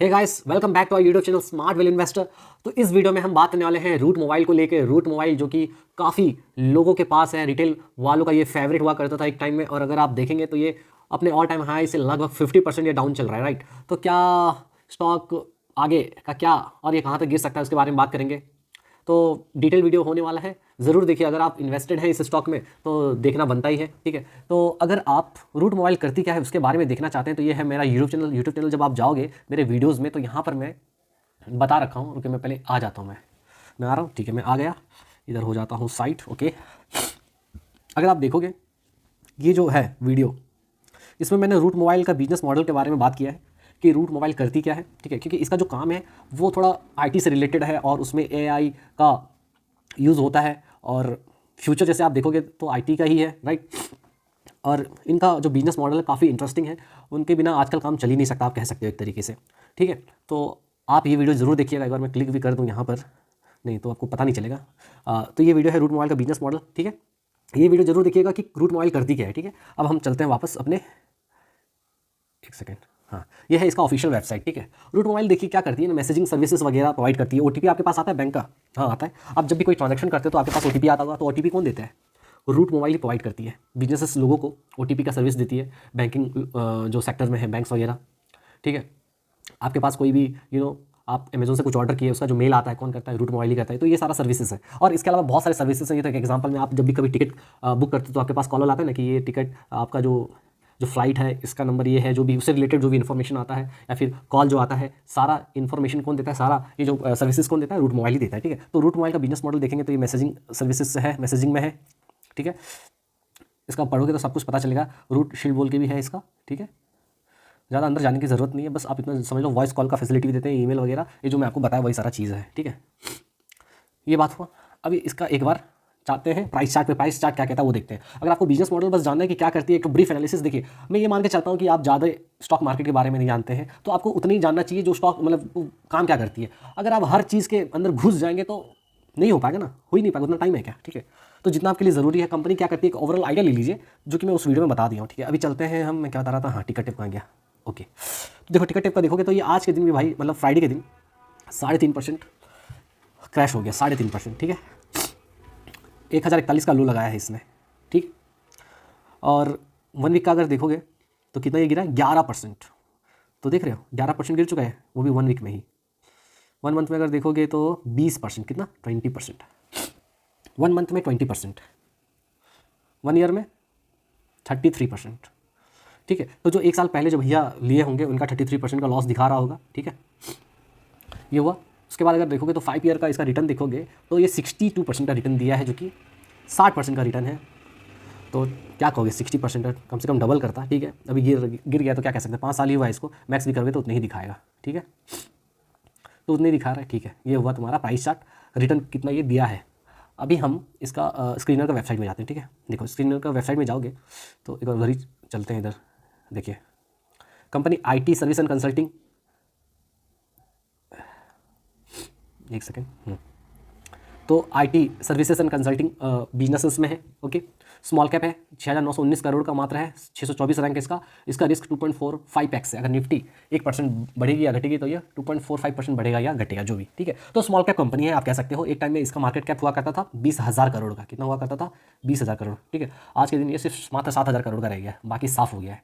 Hey guys, welcome back to our YouTube channel smart well investor. तो इस video में हम बात करने वाले हैं रूट मोबाइल को लेके। रूट मोबाइल जो कि काफ़ी लोगों के पास है, रिटेल वालों का ये फेवरेट हुआ करता था एक टाइम में, और अगर आप देखेंगे तो ये अपने ऑल टाइम हाई से लगभग 50% ये डाउन चल रहा है, राइट। तो क्या स्टॉक आगे का क्या और ये कहाँ तक गिर सकता है उसके बारे में बात करेंगे। तो डिटेल वीडियो होने वाला है, ज़रूर देखिए। अगर आप इन्वेस्टेड हैं इस स्टॉक में तो देखना बनता ही है, ठीक है। तो अगर आप रूट मोबाइल करती क्या है उसके बारे में देखना चाहते हैं तो ये है मेरा यूट्यूब चैनल। जब आप जाओगे मेरे वीडियोज़ में तो यहाँ पर मैं बता रखा हूँ। ओके, मैं पहले आ जाता हूँ, मैं आ रहा हूँ, ठीक है। मैं आ गया, इधर हो जाता हूँ साइट। ओके, अगर आप देखोगे ये जो है वीडियो, इसमें मैंने रूट मोबाइल का बिजनेस मॉडल के बारे में बात किया है कि रूट मोबाइल करती क्या है, ठीक है। क्योंकि इसका जो काम है वो थोड़ा आईटी से रिलेटेड है और उसमें एआई का यूज़ होता है, और फ्यूचर जैसे आप देखोगे तो आईटी का ही है, राइट। और इनका जो बिजनेस मॉडल है काफ़ी इंटरेस्टिंग है। उनके बिना आजकल काम चल ही नहीं सकता, आप कह सकते हो एक तरीके से, ठीक है। तो आप ये वीडियो ज़रूर देखिएगा। एक बार मैं क्लिक भी कर दूँ यहाँ पर, नहीं तो आपको पता नहीं चलेगा। तो ये वीडियो है रूट मोबाइल का बिजनेस मॉडल, ठीक है। ये वीडियो जरूर देखिएगा कि रूट मोबाइल करती क्या है, ठीक है। अब हम चलते हैं वापस अपने, एक सेकेंड, हाँ, ये है इसका ऑफिशियल वेबसाइट, ठीक है। रूट मोबाइल देखिए क्या करती है ना, मैसेजिंग सर्विसेज वगैरह प्रोवाइड करती है। ओटीपी आपके पास आता है बैंक का, हाँ आता है। आप जब भी कोई ट्रांजैक्शन करते हो तो आपके पास ओटीपी आता होगा, तो ओटीपी कौन देता है? रूट मोबाइल ही प्रोवाइड करती है। बिजनेसेस लोगों को ओटीपी का सर्विस देती है, बैंकिंग जो सेक्टर में है, बैंक्स वगैरह, ठीक है। आपके पास कोई भी आप अमेजोन से कुछ ऑर्डर किए, उसका जो मेल आता है कौन करता है? रूट मोबाइल ही करता है। तो ये सारा सर्विसेज है, और इसके अलावा बहुत सारे सर्विसेज हैं। ये तो एक एग्जांपल में, आप जब भी कभी टिकट बुक करते हो तो आपके पास कॉल आता है ना कि ये टिकट आपका जो फ्लाइट है इसका नंबर ये है, जो भी उससे रिलेटेड जो भी इन्फॉर्मेशन आता है, या फिर कॉल जो आता है, सारा इन्फॉर्मेशन कौन देता है? सारा ये जो सर्विसेज कौन देता है? रूट मोबाइल ही देता है, ठीक है। तो रूट मोबाइल का बिजनेस मॉडल देखेंगे तो ये मैसेजिंग सर्विसेज से है, मैसेजिंग में है, ठीक है। इसका पढ़ोगे तो सब कुछ पता चलेगा। रूट शील्ड बोल के भी है इसका, ठीक है। ज़्यादा अंदर जाने की ज़रूरत नहीं है, बस आप इतना समझ लो। वॉइस कॉल का फैसिलिटी भी देते हैं, ईमेल वगैरह, ये जो मैं आपको बताया वही सारा चीज़ है, ठीक है। ये बात हुआ। अभी इसका एक बार चाहते हैं प्राइस चार्ट पे, प्राइस चार्ट क्या कहता है वो देखते हैं। अगर आपको बिजनेस मॉडल बस जानना है कि क्या करती है, एक ब्रीफ एनालिसिस देखिए। मैं ये मान के चलता हूँ कि आप ज़्यादा स्टॉक मार्केट के बारे में नहीं जानते हैं, तो आपको उतनी ही जानना चाहिए जो स्टॉक मतलब काम क्या करती है। अगर आप हर चीज़ के अंदर घुस जाएंगे तो नहीं हो पाएगा ना, हो ही नहीं पाएगा, उतना टाइम है क्या, ठीक है। तो जितना आपके लिए ज़रूरी है, कंपनी क्या करती है, एक ओवरऑल आइडिया ले लीजिए, जो कि मैं उस वीडियो में बता दिया हूँ, ठीक है। अभी चलते हैं हम, मैं क्या बता रहा था, हाँ, टिकट टिप कहाँ गया। ओके, तो देखो टिकट टिप का देखोगे तो ये आज के दिन भी भाई, मतलब फ्राइडे के दिन 3.5% क्रैश हो गया, 3.5%, ठीक है। 1041 का लो लगाया है इसने, ठीक। और 1 वीक का अगर देखोगे तो कितना ये गिरा है? 11%। तो देख रहे हो 11% गिर चुका है, वो भी 1 वीक में ही। 1 मंथ में अगर देखोगे तो 20%, कितना? 20%। 1 मंथ में 20%, 1 ईयर में 33%, ठीक है। तो जो 1 साल पहले जो भैया लिए होंगे उनका 33% का लॉस दिखा रहा होगा, ठीक है। ये हुआ। उसके बाद अगर देखोगे तो 5 ईयर का इसका रिटर्न देखोगे तो ये 62% का रिटर्न दिया है, जो कि 60% का रिटर्न है। तो क्या कहोगे, 60% कम से कम डबल करता, ठीक है। अभी गिर गया तो क्या कह सकते हैं, 5 साल ही हुआ है इसको, मैक्स भी करोगे तो उतने ही दिखाएगा, ठीक है। तो उतने ही दिखा रहा है, ठीक है। ये हुआ तुम्हारा प्राइस चार्ट, रिटर्न कितना ये दिया है। अभी हम इसका स्क्रीनर का वेबसाइट में जाते हैं, ठीक है। देखो स्क्रीनर का वेबसाइट में जाओगे तो एक बार उधर ही चलते हैं, इधर देखिए। Company IT service and consulting, एक सेकेंड। तो IT services and consulting businesses में है, ओके। स्मॉल कैप है, 6,919 करोड़ का मात्र है, 624 रैंक इसका। इसका रिस्क 2.45x है। अगर निफ्टी 1% बढ़ेगी या घटेगी तो ये 2.45% बढ़ेगा या घटेगा, जो भी, ठीक है। तो स्मॉल कैप कंपनी है, आप कह सकते हो। एक टाइम में इसका मार्केट कैप हुआ करता था 20,000 करोड़ का। कितना हुआ करता था? 20,000 करोड़, ठीक है। आज के दिन ये सिर्फ मात्र 7,000 करोड़ का रह गया है, बाकी साफ हो गया है।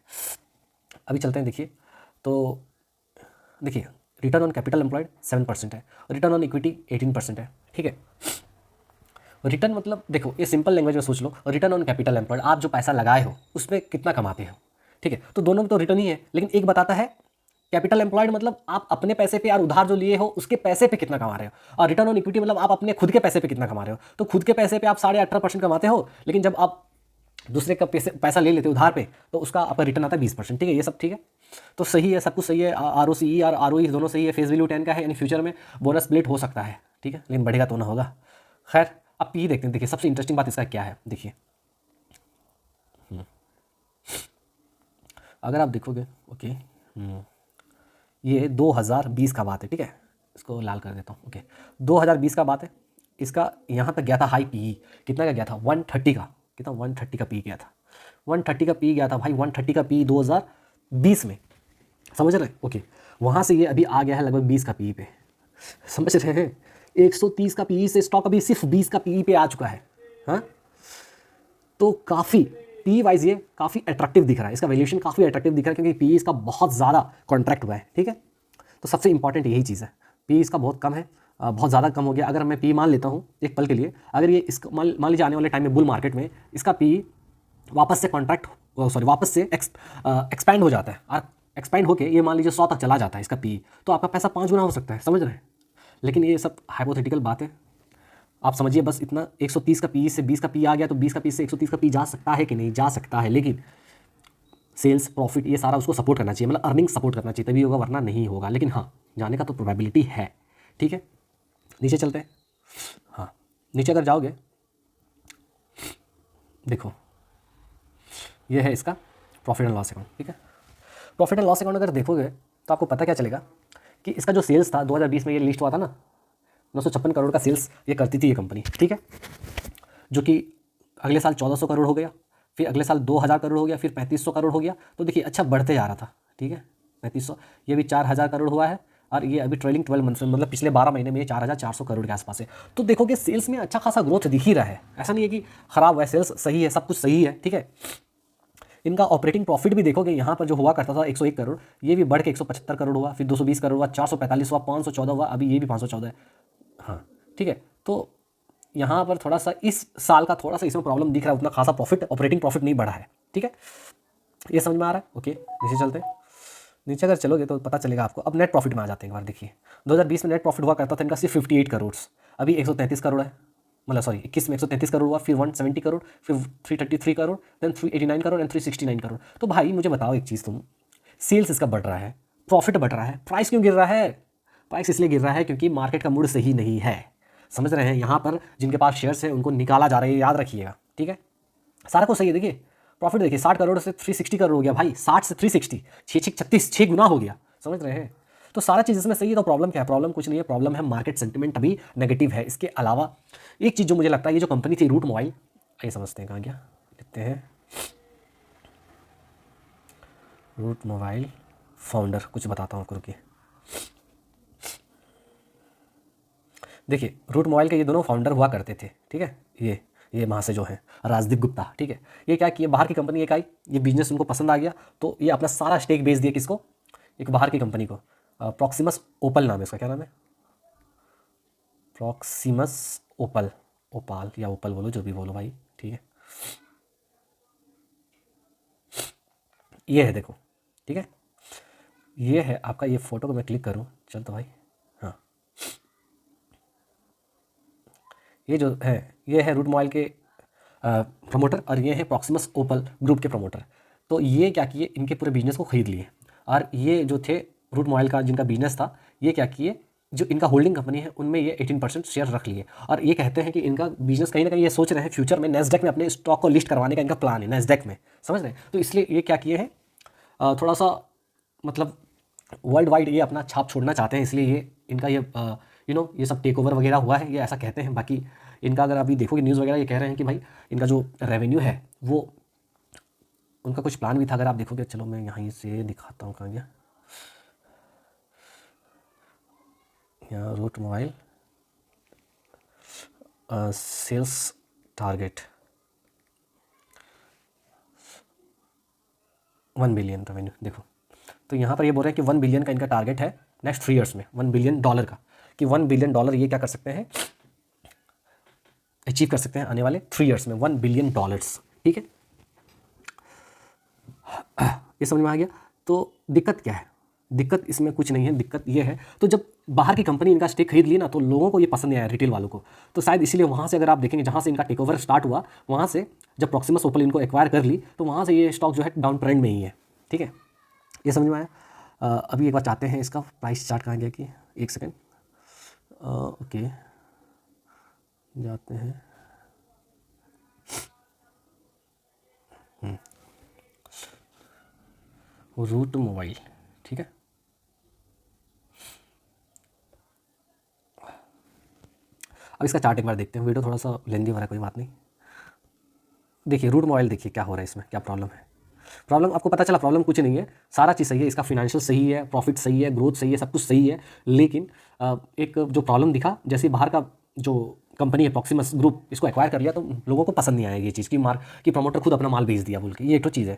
अभी चलते हैं, देखिए। तो देखिए, रिटर्न ऑन कैपिटल एम्प्लॉयड 7% है, रिटर्न ऑन इक्विटी 18% है, ठीक है। रिटर्न मतलब देखो, ये सिंपल लैंग्वेज में सोच लो, रिटर्न ऑन कैपिटल एम्प्लॉयड, आप जो पैसा लगाए हो उसमें कितना कमाते हो, ठीक है। तो दोनों में तो रिटर्न ही है, लेकिन एक बताता है कैपिटल एम्प्लॉयड मतलब आप अपने पैसे पे और उधार जो लिए हो उसके पैसे पे कितना कमा रहे हो, और रिटर्न ऑन इक्विटी मतलब आप अपने खुद के पैसे पे कितना कमा रहे हो। तो खुद के पैसे पे आप 18.5% कमाते हो, लेकिन जब आप दूसरे का पैसा ले लेते हो उधार पे तो उसका आपका रिटर्न आता है 20%, ठीक है। ये सब ठीक है, तो सही है, सब कुछ सही है। आर ओ सी ई और आर ओ ई दोनों सही है। फेस वैल्यू 10 का है, यानी फ्यूचर में बोनस स्प्लिट हो सकता है, ठीक है, लेकिन बढ़ेगा तो ना होगा। खैर, अब पी देखते हैं। देखिए सबसे इंटरेस्टिंग बात इसका क्या है, देखिए। अगर आप देखोगे, ओके, ये 2020 का बात है, ठीक है। इसको लाल कर देता हूँ, ओके। 2020 का बात है। इसका यहाँ तक गया था हाई पी, कितना का गया था? 130 का। कितना? 130 का पी गया था, 130 का पी गया था भाई, 130 का पी 2020 में, समझ रहे? ओके। वहाँ से ये अभी आ गया है लगभग 20 का पीई पे, समझ रहे हैं। 130 का पीई से स्टॉक अभी सिर्फ 20 का पीई पे आ चुका है। हाँ, तो काफ़ी पी वाइज ये काफ़ी अट्रैक्टिव दिख रहा है, इसका वैल्यूएशन काफ़ी अट्रैक्टिव दिख रहा है क्योंकि पी इसका बहुत ज़्यादा कॉन्ट्रैक्ट हुआ है। ठीक है, तो सबसे इंपॉर्टेंट यही चीज़ है, पी इसका बहुत कम है, बहुत ज़्यादा कम हो गया। अगर मैं पी मान लेता हूँ एक पल के लिए, अगर ये इसका मान लीजिए आने वाले टाइम में बुल मार्केट में इसका पी वापस से वापस से एक्सपैंड हो जाता है, और एक्सपैंड होकर ये मान लीजिए 100 तक चला जाता है इसका पी, तो आपका पैसा 5 गुना हो सकता है, समझ रहे हैं। लेकिन ये सब हाइपोथेटिकल बात है, आप समझिए बस इतना। 130 का पी से 20 का पी आ गया, तो 20 का पी से 130 का पी जा सकता है कि नहीं, जा सकता है, लेकिन सेल्स प्रॉफिट ये सारा उसको सपोर्ट करना चाहिए, मतलब अर्निंग सपोर्ट करना चाहिए, तभी होगा, वरना नहीं होगा। लेकिन हाँ, जाने का तो प्रोबेबिलिटी है। ठीक है, नीचे चलते हैं। हाँ, नीचे अगर जाओगे, देखो ये है इसका प्रॉफिट एंड लॉस अकाउंट। ठीक है, प्रॉफिट एंड लॉस अकाउंट अगर देखोगे तो आपको पता क्या चलेगा कि इसका जो सेल्स था 2020 में, ये लिस्ट हुआ था ना, 956 करोड़ का सेल्स ये करती थी ये कंपनी। ठीक है, जो कि अगले साल 1400 करोड़ हो गया, फिर अगले साल 2000 करोड़ हो गया, फिर 3500 करोड़ हो गया। तो देखिए अच्छा बढ़ते जा रहा था। ठीक है, 3500, ये भी 4000 करोड़ हुआ है, और ये अभी ट्रेलिंग 12 मंथ में, मतलब पिछले 12 महीने में ये 4400 करोड़ के आसपास है। तो देखोगे सेल्स में अच्छा खासा ग्रोथ दिख ही रहा है, ऐसा नहीं है कि खराब हुआ है, सेल्स सही है, सब कुछ सही है। ठीक है, इनका ऑपरेटिंग प्रॉफिट भी देखोगे, यहाँ पर जो हुआ करता था 101 करोड़, ये भी बढ़ के 175 करोड़ हुआ, फिर 220 करोड़ हुआ, 445 हुआ, 514 हुआ, अभी ये भी 514 है। हाँ, ठीक है, तो यहाँ पर थोड़ा सा इस साल का थोड़ा सा इसमें प्रॉब्लम दिख रहा है, उतना खासा प्रॉफिट, ऑपरेटिंग प्रॉफिट नहीं बढ़ा है। ठीक है, ये समझ में आ रहा है। ओके, नीचे चलते हैं। नीचे अगर चलोगे तो पता चलेगा आपको। अब नेट प्रॉफिट में आ जाते हैं एक बार। देखिए 2020 में नेट प्रॉफिट हुआ करता था इनका सिर्फ 58 करोड़, अभी 133 करोड़ है, मतलब सॉरी 21 में 133 करोड़ हुआ, फिर 170 करोड़, फिर 333 करोड़, देन 389 करोड़ एंड 369 करोड़। तो भाई मुझे बताओ एक चीज़, तुम सेल्स इसका बढ़ रहा है, प्रॉफिट बढ़ रहा है, प्राइस क्यों गिर रहा है? प्राइस इसलिए गिर रहा है क्योंकि मार्केट का मूड सही नहीं है, समझ रहे हैं। यहाँ पर जिनके पास शेयर्स है उनको निकाला जा रहा है, याद रखिएगा। ठीक है, सारा कुछ सही है। देखिए प्रॉफिट देखिए 60 करोड़ से 360 करोड़ हो गया भाई, 60 से 360, 6 6 गुना हो गया, समझ रहे हैं। तो सारा चीज़ इसमें सही है, तो प्रॉब्लम क्या है? प्रॉब्लम कुछ नहीं है, प्रॉब्लम है मार्केट सेंटिमेंट अभी नेगेटिव है। इसके अलावा एक चीज़ जो मुझे लगता है, ये जो कंपनी थी रूट मोबाइल, आइए समझते हैं कहाँ गया, लिखते हैं रूट मोबाइल फाउंडर, कुछ बताता हूँ आपको, रुकिए। देखिए रूट मोबाइल के ये दोनों फाउंडर हुआ करते थे। ठीक है, ये वहाँ से जो है राजदीप गुप्ता। ठीक है, ये क्या किया, बाहर की कंपनी एक आई, ये बिजनेस उनको पसंद आ गया, तो ये अपना सारा स्टेक बेच दिया किसको, एक बाहर की कंपनी को, प्रॉक्सिमस ओपल नाम है इसका। क्या नाम है? प्रॉक्सिमस ओपल, ओपाल या ओपल बोलो, जो भी बोलो भाई। ठीक है, ये है देखो। ठीक है, ये है आपका, ये फ़ोटो को मैं क्लिक करूँ, चल तो भाई, हाँ ये जो है, ये है रूट मोबाइल के प्रमोटर, और ये है प्रॉक्सिमस ओपल ग्रुप के प्रमोटर। तो ये क्या किए, इनके पूरे बिजनेस को खरीद लिए, और ये जो थे रूट मोबाइल का जिनका बिजनेस था, ये क्या किए, जो इनका होल्डिंग कंपनी है उनमें ये 18% शेयर रख लिए, और ये कहते हैं कि इनका बिजनेस कहीं ना कहीं ये सोच रहे हैं फ्यूचर में नैस्डैक में अपने स्टॉक को लिस्ट करवाने का इनका प्लान है, नैस्डैक में, समझ रहे हैं। तो इसलिए ये क्या किए हैं, थोड़ा सा मतलब वर्ल्ड वाइड ये अपना छाप छोड़ना चाहते हैं, इसलिए ये इनका ये ये सब टेक ओवर वगैरह हुआ है, ये ऐसा कहते हैं। बाकी इनका अगर अभी देखोगे न्यूज़ वगैरह, ये कह रहे हैं कि भाई इनका जो रेवेन्यू है वो, उनका कुछ प्लान भी था, अगर आप देखोगे, चलो मैं यहाँ से दिखाता हूँ, कहाँ गया, यहाँ route mobile sales target 1 billion revenue, देखो। तो यहाँ पर ये बोल रहे हैं कि 1 बिलियन का इनका टारगेट है नेक्स्ट 3 ईयर्स में, $1 बिलियन का, कि $1 बिलियन ये क्या कर सकते हैं, अचीव कर सकते हैं आने वाले 3 ईयर्स में, $1 बिलियन। ठीक है, ये समझ में आ गया। तो दिक्कत क्या है? दिक्कत इसमें कुछ नहीं है, दिक्कत ये है, तो जब बाहर की कंपनी इनका स्टेक खरीद ली ना, तो लोगों को ये पसंद नहीं आया, रिटेल वालों को, तो शायद इसीलिए वहाँ से अगर आप देखेंगे जहाँ से इनका टेक ओवर स्टार्ट हुआ, वहाँ से जब प्रॉक्सिमस ओपल इनको एक्वायर कर ली, तो वहाँ से ये स्टॉक जो है डाउन ट्रेंड में ही है। ठीक है, ये समझ में आया। अभी एक बार चाहते हैं इसका प्राइस चार्ट कहाँ गया, कि एक सेकेंड, ओके जाते हैं, रूट मोबाइल। ठीक है, अब इसका चार्ट एक बार देखते हैं, वीडियो थोड़ा सा लेंदी हो रहा है, कोई बात नहीं। देखिए रूट मोबाइल, देखिए क्या हो रहा है इसमें, क्या प्रॉब्लम है। प्रॉब्लम आपको पता चला, प्रॉब्लम कुछ नहीं है, सारा चीज़ सही है, इसका फिनेंशियल सही है, प्रॉफिट सही है, ग्रोथ सही है, सब कुछ सही है, लेकिन एक जो प्रॉब्लम दिखा, जैसे बाहर का जो कंपनी है प्रॉक्सिमस ग्रुप, इसको एक्वायर कर लिया तो लोगों को पसंद नहीं आया ये चीज़ कि प्रमोटर खुद अपना माल बेच दिया बोल के, ये एक तो चीज़ है।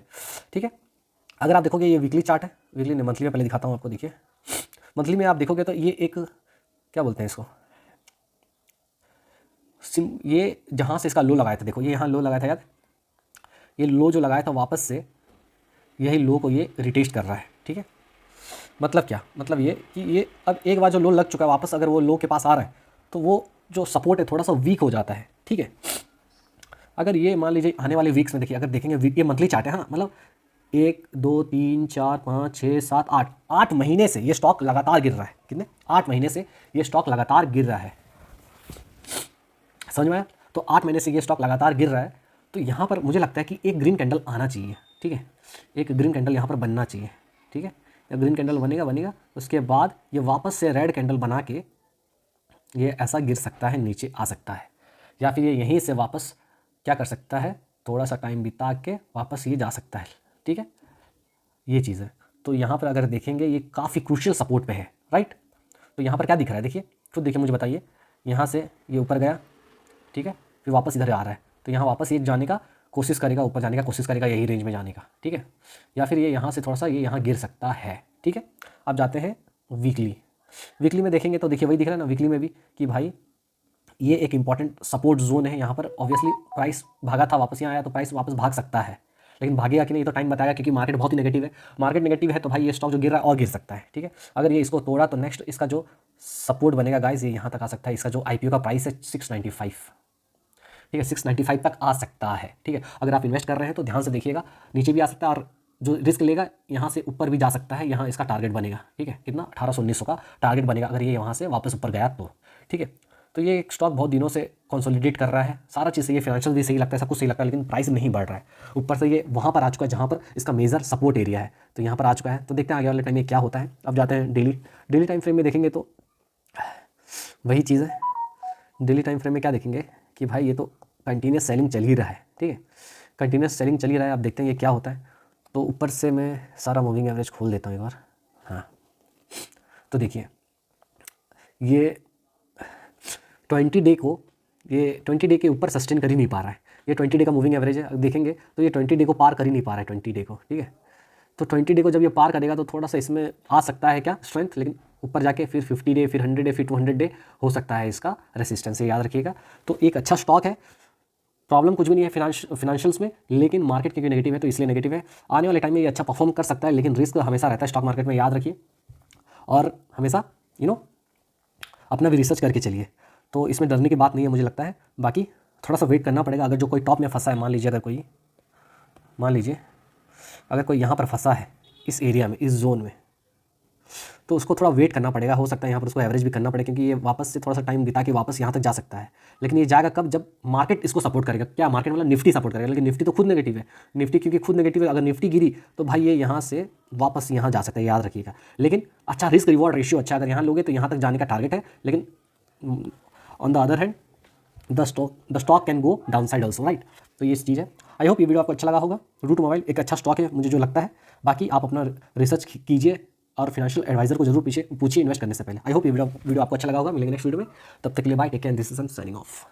ठीक है, अगर आप देखोगे ये वीकली चार्ट है, वीकली नहीं मंथली में पहले दिखाता हूँ आपको। देखिए मंथली में आप देखोगे तो ये एक क्या बोलते हैं इसको, ये जहाँ से इसका लो लगाया था, देखो ये यहाँ लो लगाया था याद, ये लो जो लगाया था वापस से यही लो को ये रिटेस्ट कर रहा है। ठीक है, मतलब क्या, मतलब ये कि ये अब एक बार जो लो लग चुका है वापस अगर वो लो के पास आ रहा है तो वो जो सपोर्ट है थोड़ा सा वीक हो जाता है। ठीक है, अगर ये मान लीजिए आने वाले वीक्स में देखिए, अगर देखेंगे वीक, ये मंथली चार्ट है हाँ, मतलब 1 2 3 4 5 6 7 8 महीने से ये स्टॉक लगातार गिर रहा है। कितने, 8 महीने से ये स्टॉक लगातार गिर रहा है, समझ में आया? तो 8 महीने से ये स्टॉक लगातार गिर रहा है, तो यहाँ पर मुझे लगता है कि एक ग्रीन कैंडल आना चाहिए। ठीक है, एक ग्रीन कैंडल यहाँ पर बनना चाहिए। ठीक है, ग्रीन कैंडल बनेगा, उसके बाद ये वापस से रेड कैंडल बना के ये ऐसा गिर सकता है, नीचे आ सकता है, या फिर ये यहीं से वापस क्या कर सकता है, थोड़ा सा टाइम बिता के वापस ये जा सकता है। ठीक है, ये चीज़ है। तो यहाँ पर अगर देखेंगे ये काफ़ी क्रूशियल सपोर्ट पे है, राइट। तो यहाँ पर क्या दिख रहा है, देखिए खुद देखिए, मुझे बताइए, यहाँ से ये ऊपर गया, ठीक है, फिर वापस इधर आ रहा है, तो यहाँ वापस ये जाने का कोशिश करेगा, ऊपर जाने का कोशिश करेगा, यही रेंज में जाने का। ठीक है, या फिर ये यहाँ से थोड़ा सा ये यहाँ गिर सकता है। ठीक है, अब जाते हैं वीकली में देखेंगे तो देखिए वही दिख रहा है ना वीकली में भी कि भाई ये एक इंपॉर्टेंट सपोर्ट जोन है। यहाँ पर ऑब्वियसली प्राइस भागा था, वापस यहाँ आया तो प्राइस वापस भाग सकता है, लेकिन भागेगा कि नहीं तो टाइम बताएगा, क्योंकि मार्केट बहुत ही नेगेटिव है। मार्केट नेगेटिव है तो भाई ये स्टॉक जो गिर रहा है और गिर सकता है। ठीक है, अगर ये इसको तोड़ा तो नेक्स्ट इसका जो सपोर्ट बनेगा गाइस ये यहाँ तक आ सकता है। इसका जो IPO का प्राइस है 695, ठीक है, 695 तक आ सकता है। ठीक है, अगर आप इन्वेस्ट कर रहे हैं तो ध्यान से देखिएगा, नीचे भी आ सकता है और जो रिस्क लेगा यहाँ से ऊपर भी जा सकता है। यहाँ इसका टारगेट बनेगा, ठीक है, कितना 1800-1900 का टारगेट बनेगा अगर ये यहाँ से वापस ऊपर गया तो। ठीक है, तो ये एक स्टॉक बहुत दिनों से कंसोलिडेट कर रहा है, सारा चीज़ से ये फाइनेंशियल भी सही लगता है, सब कुछ सही लगता है, लेकिन प्राइस नहीं बढ़ रहा है। ऊपर से ये वहाँ पर आ चुका है जहाँ पर इसका मेजर सपोर्ट एरिया है, तो यहाँ पर आ चुका है। तो देखते हैं आगे वाले टाइम में क्या होता है। अब जाते हैं डेली टाइम फ्रेम में देखेंगे तो वही चीज़ है। डेली टाइम फ्रेम में क्या देखेंगे कि भाई ये तो कंटिन्यूस सेलिंग चल ही रहा है। ठीक है, कंटिन्यूस सेलिंग चल ही रहा है। अब देखते हैं ये क्या होता है। तो ऊपर से मैं सारा मूविंग एवरेज खोल देता हूँ एक बार। हाँ, तो देखिए ये 20 डे को, ये 20 डे के ऊपर सस्टेन कर ही नहीं पा रहा है। ये 20 डे का मूविंग एवरेज है, देखेंगे तो ये 20 डे को पार कर ही नहीं पा रहा है 20 डे को। ठीक है, तो 20 डे को जब ये पार करेगा तो थोड़ा सा इसमें आ सकता है क्या स्ट्रेंथ, लेकिन ऊपर जाके फिर 50 डे, फिर 100 डे, फिर 200 डे हो सकता है इसका रेसिस्टेंस, याद रखिएगा। तो एक अच्छा स्टॉक है, प्रॉब्लम कुछ भी नहीं है फिनेंशियल्स में, लेकिन मार्केट क्योंकि नेगेटिव है तो इसलिए नेगेटिव है। आने वाले टाइम में ये अच्छा परफॉर्म कर सकता है, लेकिन रिस्क हमेशा रहता है स्टॉक मार्केट में, याद रखिए। और हमेशा अपना भी रिसर्च करके चलिए, तो इसमें डरने की बात नहीं है मुझे लगता है। बाकी थोड़ा सा वेट करना पड़ेगा। अगर जो कोई टॉप में फंसा है, मान लीजिए अगर कोई यहाँ पर फंसा है इस एरिया में, इस जोन में, तो उसको थोड़ा वेट करना पड़ेगा। हो सकता है यहाँ पर उसको एवरेज भी करना पड़े, क्योंकि ये वापस से थोड़ा सा टाइम बिता के वापस यहाँ तक जा सकता है। लेकिन ये जाएगा कब, जब मार्केट इसको सपोर्ट करेगा। क्या मार्केट मतलब निफ्टी सपोर्ट करेगा, लेकिन निफ्टी तो खुद नेगेटिव है। निफ्टी क्योंकि खुद नेगेटिव है, अगर निफ्टी गिरी तो भाई ये यहाँ से वापस यहाँ जा सकता है, याद रखिएगा। लेकिन अच्छा रिस्क रिवॉर्ड रेशियो अच्छा, अगर यहाँ लोगे तो यहाँ तक जाने का टारगेट है, लेकिन on the other hand the stock can go down side also, right. तो ये चीज़ है। आई होप ये वीडियो आपको अच्छा लगा होगा। रूट मोबाइल एक अच्छा स्टॉक है मुझे जो लगता है। बाकी आप अपना रिसर्च कीजिए और फाइनेंशियल एडवाइजर को जरूर पूछिए इन्वेस्ट करने से पहले। आई होप ये वीडियो आपको अच्छा लगा होगा। मिलेंगे नेक्स्ट वीडियो में, तब तक के लिए bye, take care, this is signing of.